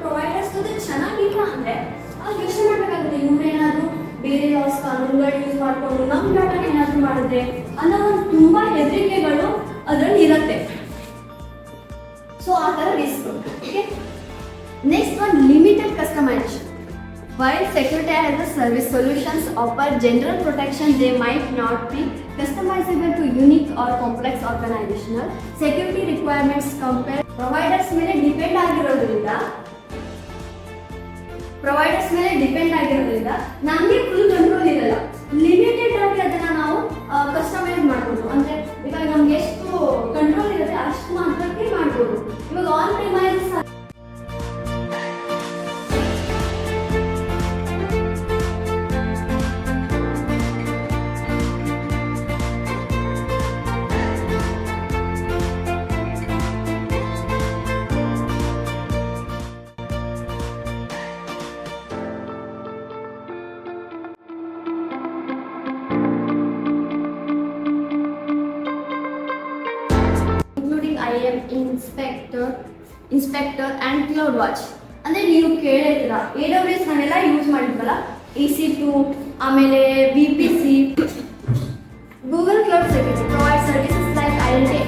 Providers ಚೆನ್ನಾಗಿಲ್ಲ ಅಂದರೆ ಯೋಚನೆ ಮಾಡಬೇಕಾಗುತ್ತೆ. ಇವರೇನಾದರೂ ಬೇರೆ ಲಾಸ್ ಕಾನೂನುಗಳು ಯೂಸ್ ಮಾಡಿಕೊಂಡು ನಮ್ಮ ಡಾಟಾನ ಏನಾದರೂ ಮಾಡಿದ್ರೆ ಅನ್ನೋ ಒಂದು ತುಂಬ ಹೆದರಿಕೆಗಳು ಅದರಲ್ಲಿ ಇರುತ್ತೆ. ಸೊ ಆ ಥರ risk. Okay, next one limited customisation. While security as a service solutions offer general protection, they might not be customizable to unique or complex organizational security requirements compare providers ಮೇಲೆ ಡಿಪೆಂಡ್ ಆಗಿರೋದ್ರಿಂದ ನಮಗೆ full control ಇರಲ್ಲ. Limited ಆಗಿ ಅದನ್ನ ನಾವು customise ಮಾಡ್ಬೋದು. ಅಂದ್ರೆ ಇವಾಗ ನಮ್ಗೆ ಎಷ್ಟು ಕಂಟ್ರೋಲ್ ಇರುತ್ತೆ ಅಷ್ಟು ಮಾತ್ರಕ್ಕೆ ಮಾಡ್ಬೋದು. ಇವಾಗ on premise IAM inspector and cloud watch. ಅಂದರೆ ನೀವು ಕೇಳಿರ್ತೀರ AWS ನಾವೆಲ್ಲ ಯೂಸ್ ಮಾಡಿದ್ವಲ್ಲ, EC2, ಆಮೇಲೆ VPC. Google cloud security provide services like identity